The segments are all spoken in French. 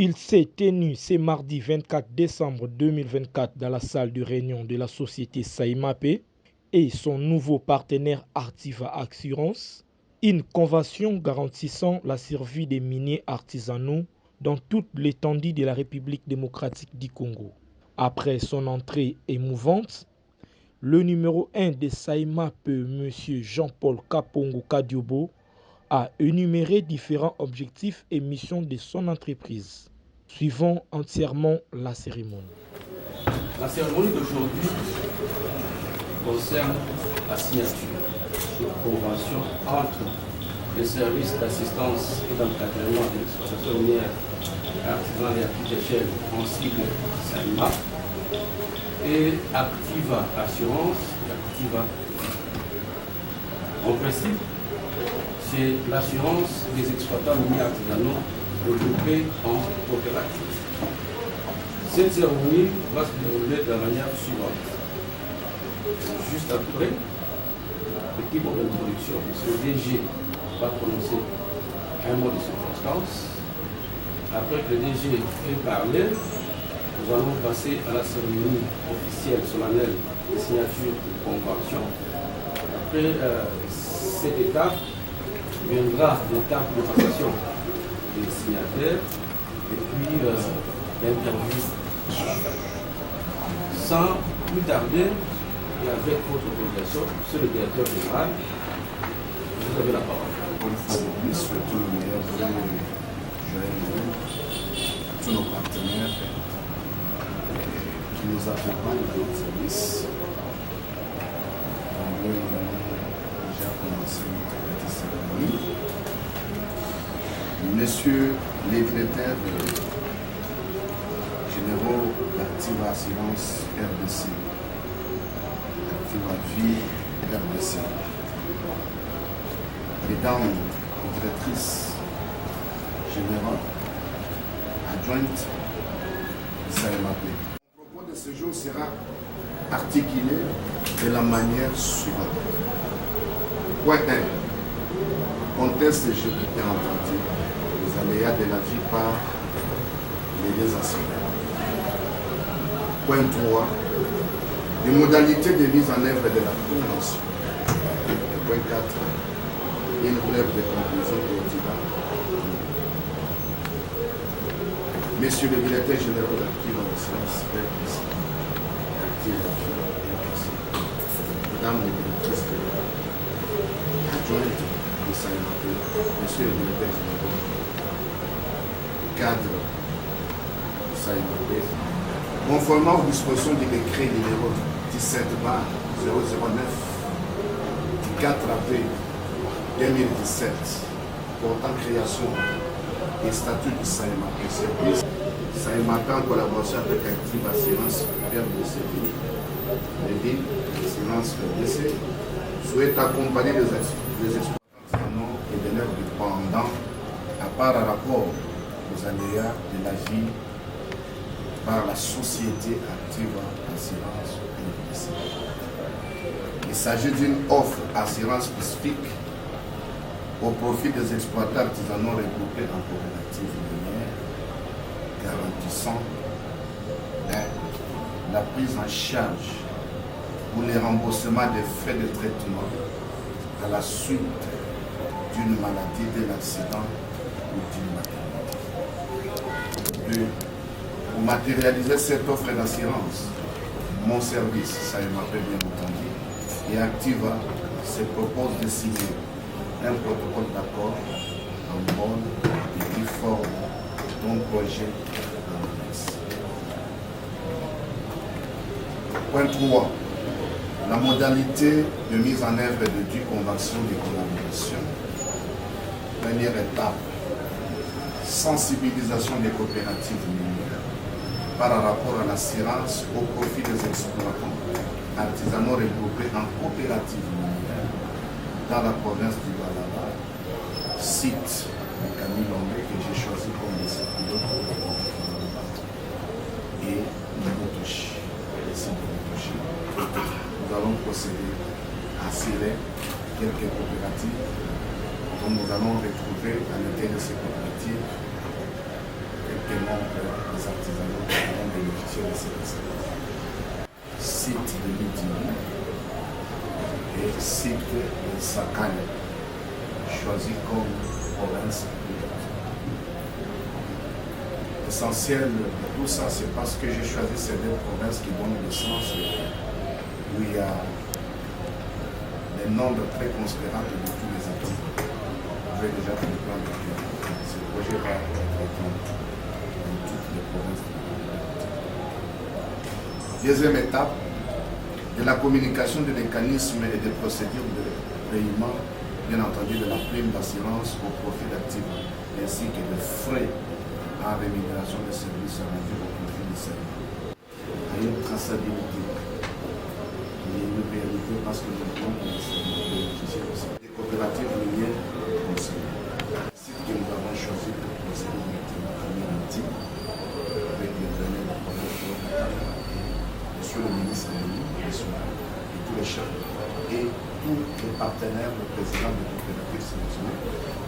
Il s'est tenu ce mardi 24 décembre 2024 dans la salle de réunion de la société Saïmapé et son nouveau partenaire Artiva Assurance, une convention garantissant la survie des miniers artisanaux dans toute l'étendue de la République démocratique du Congo. Après son entrée émouvante, le numéro 1 de Saïmapé, M. Jean-Paul Kapongo Kadiobo, a énuméré différents objectifs et missions de son entreprise. Suivons entièrement la cérémonie. La cérémonie d'aujourd'hui concerne la signature de convention entre les services d'assistance et d'encadrement de l'exploitation minière artisanale et à petite échelle en sigle SAIMA et Artiva Assurance et Artiva. En principe, c'est l'assurance des exploitants miniers artisanaux regroupés en coopérative. Cette cérémonie va se dérouler de la manière suivante. Juste après, petit mot d'introduction, M. le DG va prononcer un mot de circonstance. Après que le DG ait parlé, nous allons passer à la cérémonie officielle solennelle de signature de convention. Après cette étape, viendra l'étape de passation des signataires et puis l'interview à la fin. Sans plus tarder et avec votre autorisation, Monsieur le directeur général, vous avez la parole. Bonne fois de plus, surtout le meilleur de Joël, tous nos partenaires qui nous accompagnent dans notre service. Donc, nous allons déjà commencer notre petite cérémonie. Messieurs les directeurs généraux d'Artiva Assurance RDC, Artiva Vie RDC, Mesdames les directrices générales adjointes de SAIMAPé. Le propos de ce jour sera articulé de la manière suivante. Point 1. Contexte et jeu bien entendu. Les aléas de la vie par les deux assureurs. Point 3. Les modalités de mise en œuvre de la convention. Point 4. Une brève de conclusion quotidienne. Messieurs le directeur général d'Artiva Assurance RDC, Mesdames les directrices adjointes de SAIMAPé, Monsieur le directeur général, cadre de SAIMAPé, conformément aux dispositions du décret numéro 17/009 du 4 avril 2017 portant création et statut du SAIMAPé service, SAIMAPé en collaboration avec Artiva Assurance RDC, les villes d'assurance RDC, souhaite accompagner les exploitants et de leurs dépendants à part rapport aux aléas de la vie par la société Artiva Assurance RDC. Il s'agit d'une offre assurance spécifique au profit des exploitants artisanaux regroupés en coopérative minière, garantissant la prise en charge ou les remboursements des frais de traitement à la suite d'une maladie, d'un accident ou d'une maternité. 2. Pour matérialiser cette offre d'assurance, mon service, SAIMAPé bien entendu, et Artiva se propose de signer un protocole d'accord en bonne et due forme d'un projet d'entreprise. Point 3. La modalité de mise en œuvre de due convention de collaboration. Première étape, sensibilisation des coopératives minières par rapport à l'assurance au profit des exploitants artisanaux regroupés en coopératives minières dans la province du Balaba, site de Camille Lomé que j'ai choisi comme lycée pilote et Motoshi, le site de Motoshi. Nous allons procéder à serrer quelques coopératives dont nous allons retrouver à l'intérieur de ces coopératives quelques membres les artisanaux qui vont bénéficier de ces services. Site de Lydie et site de Sakane, choisi comme province. L'essentiel de tout ça, c'est parce que j'ai choisi ces deux provinces qui vont dans le sens où il y a des nombres très considérables de tous les acteurs. Je vais déjà comprendre que ce projet va être dans toutes les provinces. Deuxième étape, de la communication des mécanismes et des procédures de paiement, bien entendu de la prime d'assurance au profit d'actifs, ainsi que des frais en rémunération des services rendus au profit du service. Il y a une traçabilité qui est une réalité parce que nous devons bénéficier aussi des coopératives minières conseillées. C'est ce que nous avons choisi pour procéder maintenant à l'unité avec les derniers de la province de Katanga, monsieur le ministre de l'Éducation et tous les chefs et tous les partenaires, le président de la coopérative sélectionnée.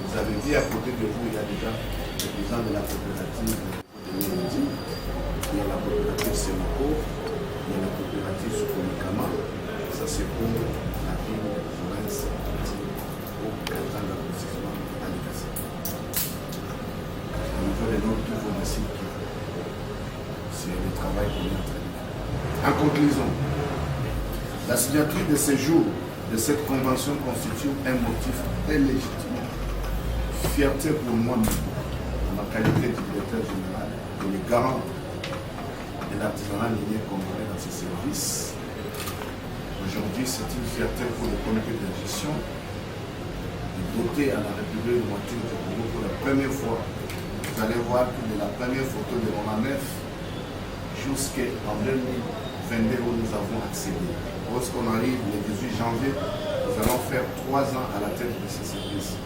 Vous avez dit à côté de vous, il y a déjà le président de la coopérative de Mélodie, il y a la coopérative Sénaco, il y a la coopérative Soukolikama, ça c'est pour la ville de province au Katanga précisément à l'Écassé. Au niveau des noms, tout vos sites, c'est le travail qu'on est en train de faire. En conclusion, la signature de ces jours de cette convention constitue un motif très légitime. Fierté pour moi, en ma qualité de directeur général et le garant de l'artisanat minier congolais dans ses services. Aujourd'hui, c'est une fierté pour le comité de gestion de doter à la République de voiture du Congo pour la première fois. Vous allez voir que de la première photo de Roman 9 jusqu'en 2022 où nous avons accédé. Lorsqu'on arrive le 18 janvier, nous allons faire 3 ans à la tête de ces services.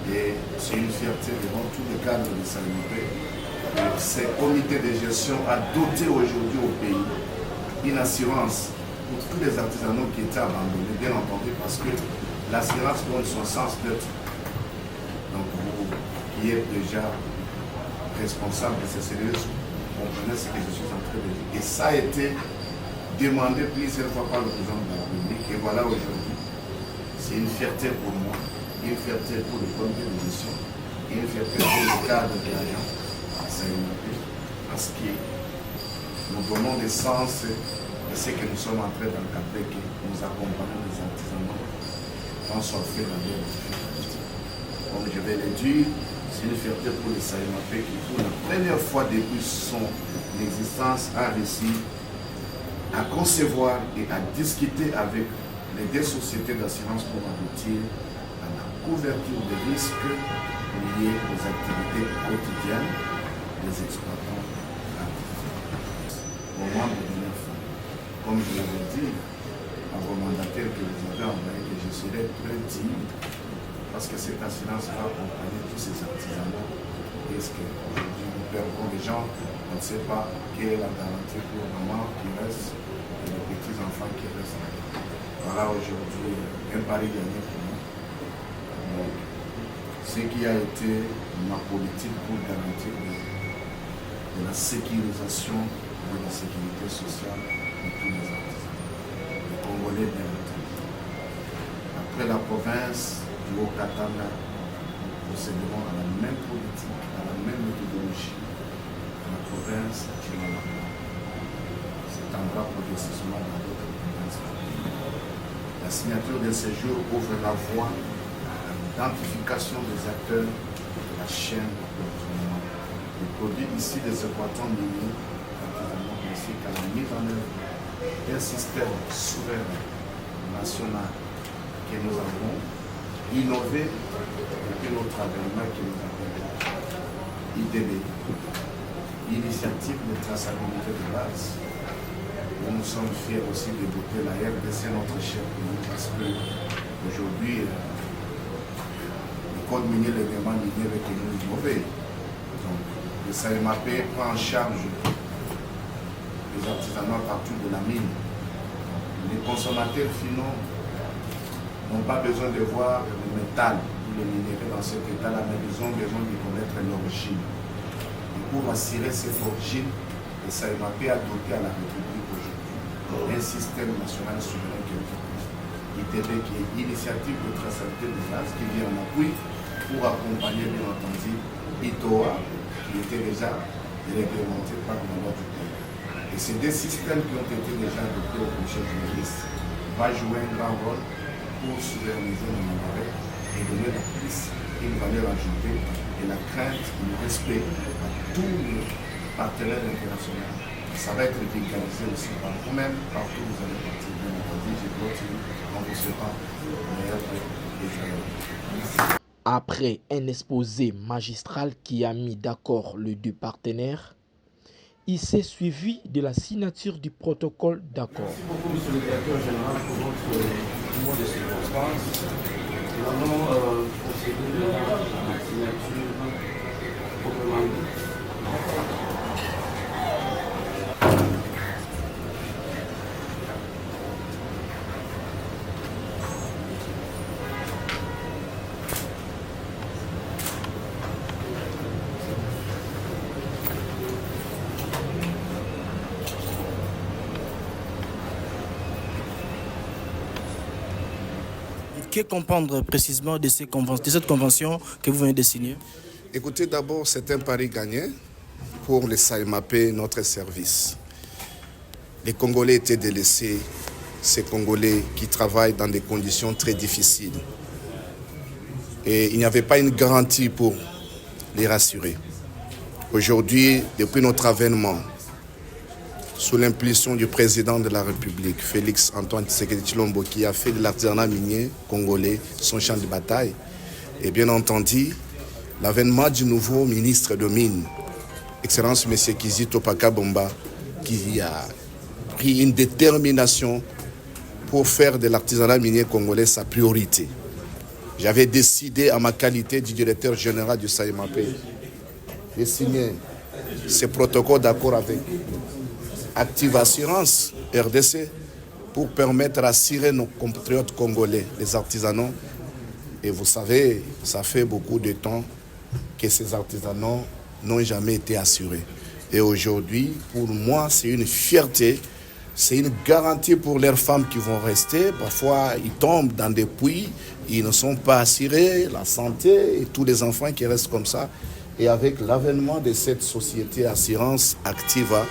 Et c'est une fierté devant tous les cadres de Salimapé. Ce comité de gestion a doté aujourd'hui au pays une assurance pour tous les artisanaux qui étaient abandonnés, bien entendu, parce que l'assurance donne son sens d'être. Donc vous qui êtes déjà responsable de ces services, vous comprenez ce que je suis en train de dire. Et ça a été demandé plusieurs fois par le président de la République. Et voilà aujourd'hui, c'est une fierté pour moi. Une fierté pour le comité de gestion, une fierté pour le cadre de l'agence à Salimapé, parce que nous donnons des sens de ce que nous sommes en train d'encadrer, que nous accompagnons les artisanaux dans son fait dans leur difficultés. Comme je vais le dire, c'est une fierté pour les Salimapé qui, pour la première fois depuis son existence, a réussi à concevoir et à discuter avec les deux sociétés d'assurance pour aboutir à la couverture des risques liés aux activités quotidiennes des exploitants actifs. Au mois de 9 ans, comme je l'avais dit à vos mandataires que vous avez envoyés, que je serai très digne parce que cette assurance va accompagner tous ces artisanaux. Est-ce qu'aujourd'hui nous perdons les gens, on ne sait pas quelle est la garantie pour maman qui reste et les petits-enfants qui restent. Voilà aujourd'hui un pari gagné pour nous. Donc, ce qui a été ma politique pour garantir de la sécurisation de la sécurité sociale de tous les artisans. Les Congolais bien entendu. Après la province du Haut-Katanga, nous procéderons à la même politique, à la même méthodologie que la province du Malamba. S'étendra progressivement dans d'autres provinces. La signature de ces jours ouvre la voie à l'identification des acteurs de la chaîne d'approvisionnement. Les produits issus des exploitants miniers, ainsi qu'à la mise en œuvre d'un système souverain national que nous avons innové depuis notre avènement que nous avons IDB, Initiative de traçabilité de base. Nous sommes fiers aussi de doter la RDC, notre chef pays, parce qu'aujourd'hui, le code minier, le règlement minier avec nous mauvais. Donc, le Salimapé prend en charge les artisanats partout de la mine. Les consommateurs finaux n'ont pas besoin de voir le métal ou le minerai dans cet état-là, mais ils ont besoin de connaître l'origine. Et pour assurer cette origine de Saïmapé adopté à la République aujourd'hui. Un système national souverain ITB qui est Initiative de traçabilité de base qui vient en appui pour accompagner bien entendu ITOA qui était déjà réglementé par la loi du pays. Et ces deux systèmes qui ont été déjà adoptés au Conseil juriste vont jouer un grand rôle pour superviser le minerai et donner la plus une valeur ajoutée et la crainte et le respect à tous les partenaires internationaux. Ça va être vulgarisé aussi par vous-même, partout où vous allez partir. Bien entendu, je continue en vous souhaitant le meilleur des travailleurs. Après un exposé magistral qui a mis d'accord les deux partenaires, il s'est suivi de la signature du protocole d'accord. Merci beaucoup, monsieur le directeur général, pour votre mot de circonstance. Nous allons procéder à la signature proprement dite. Que comprendre précisément de cette convention que vous venez de signer? Écoutez, d'abord, c'est un pari gagné pour les Saïmapé, notre service. Les Congolais étaient délaissés, ces Congolais qui travaillent dans des conditions très difficiles. Et il n'y avait pas une garantie pour les rassurer. Aujourd'hui, depuis notre avènement, sous l'impulsion du président de la République, Félix Antoine Tshisekedi Tshilombo, qui a fait de l'artisanat minier congolais son champ de bataille, et bien entendu, l'avènement du nouveau ministre de Mines, Excellence M. Kizito Pakabomba, qui a pris une détermination pour faire de l'artisanat minier congolais sa priorité. J'avais décidé, à ma qualité de directeur général du Saïmapé, de signer ce protocole d'accord avec Active Assurance RDC pour permettre d'assurer nos compatriotes congolais, les artisanaux. Et vous savez, ça fait beaucoup de temps que ces artisanaux n'ont jamais été assurés. Et aujourd'hui, pour moi, c'est une fierté, c'est une garantie pour leurs femmes qui vont rester. Parfois, ils tombent dans des puits, ils ne sont pas assurés, la santé et tous les enfants qui restent comme ça. Et avec l'avènement de cette société Assurance Activa,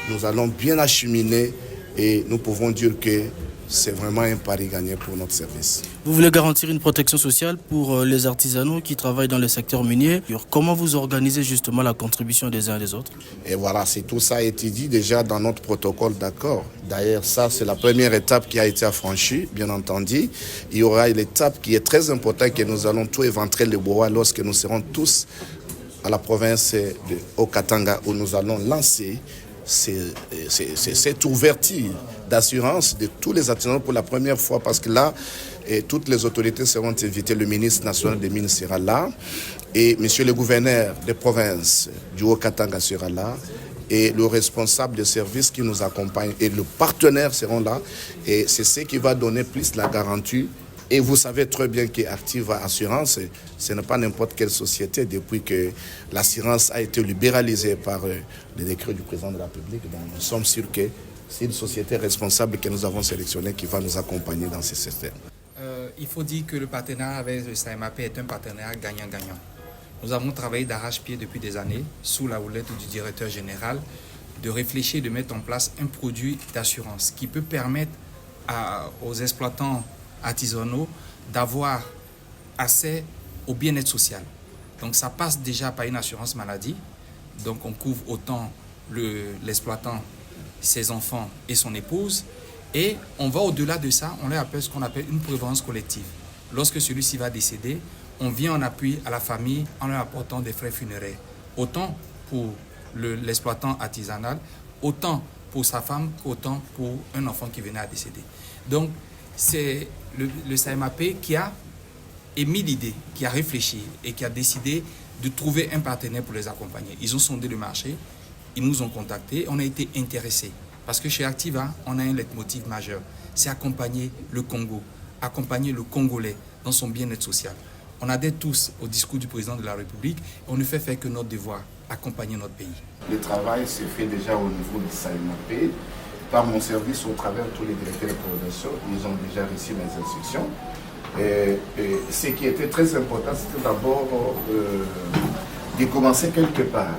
nous allons bien acheminer et nous pouvons dire que c'est vraiment un pari gagné pour notre service. Vous voulez garantir une protection sociale pour les artisanaux qui travaillent dans le secteur minier. Comment vous organisez justement la contribution des uns et des autres? Et voilà, c'est tout ça a été dit déjà dans notre protocole d'accord. D'ailleurs, ça, c'est la première étape qui a été affranchie, bien entendu. Il y aura l'étape qui est très importante que nous allons tout éventrer le bois lorsque nous serons tous à la province de Haut-Katanga où nous allons lancer cette ouverture d'assurance de tous les artisans pour la première fois parce que là, toutes les autorités seront invitées. Le ministre national des Mines sera là et monsieur le gouverneur des provinces du Haut-Katanga sera là et le responsable de service qui nous accompagne et le partenaire seront là et c'est ce qui va donner plus la garantie. Et vous savez très bien qu'Active Assurance, ce n'est pas n'importe quelle société depuis que l'assurance a été libéralisée par le décret du président de la République. Donc nous sommes sûrs que c'est une société responsable que nous avons sélectionnée qui va nous accompagner dans ce système. Il faut dire que le partenariat avec le Saïmapé est un partenariat gagnant-gagnant. Nous avons travaillé d'arrache-pied depuis des années sous la houlette du directeur général de réfléchir, de mettre en place un produit d'assurance qui peut permettre aux exploitants artisanaux d'avoir accès au bien-être social. Donc ça passe déjà par une assurance maladie. Donc on couvre autant l'exploitant, ses enfants et son épouse. Et on va au-delà de ça, on leur appelle ce qu'on appelle une prévoyance collective. Lorsque celui-ci va décéder, on vient en appui à la famille en leur apportant des frais funéraires. Autant pour l'exploitant artisanal, autant pour sa femme, autant pour un enfant qui venait à décéder. Donc c'est le Saïmapé qui a émis l'idée, qui a réfléchi et qui a décidé de trouver un partenaire pour les accompagner. Ils ont sondé le marché, ils nous ont contactés, on a été intéressés. Parce que chez Activa, on a un leitmotiv majeur, c'est accompagner le Congo, accompagner le Congolais dans son bien-être social. On adhère tous au discours du président de la République et on ne fait faire que notre devoir accompagner notre pays. Le travail se fait déjà au niveau du SAIMAP. Par mon service, au travers de tous les directeurs de coordination, ils ont déjà reçu mes instructions. Et ce qui était très important, c'était d'abord de commencer quelque part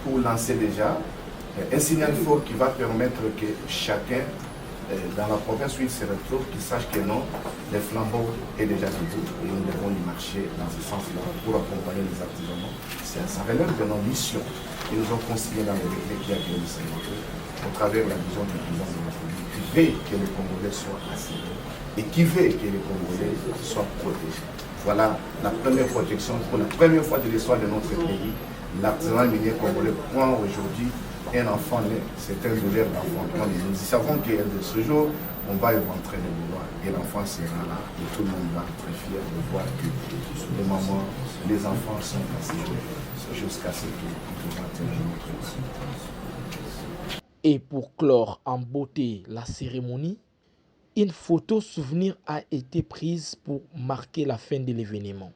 pour lancer déjà un signal fort qui va permettre que chacun, dans la province où il se retrouve, qu'il sache que non, le flambeau est déjà debout et nous devons y marcher dans ce sens-là pour accompagner les artisanaux. Ça relève de nos missions qui nous ont consignés dans le décret qui a été au travers de la vision du président de la République, qui veut que les Congolais soient assurés et qui veut que les Congolais soient protégés. Voilà la première protection. Pour la première fois de l'histoire de notre pays, l'artisanat minier congolais prend aujourd'hui un enfant né. C'est un douleur d'enfant. Nous savons que de ce jour, on va éventrer le bois et l'enfant sera là et tout le monde va être très fier de voir que les mamans, les enfants sont assurés jusqu'à ce qu'ils pourront atteindre notre vie. Et pour clore en beauté la cérémonie, une photo souvenir a été prise pour marquer la fin de l'événement.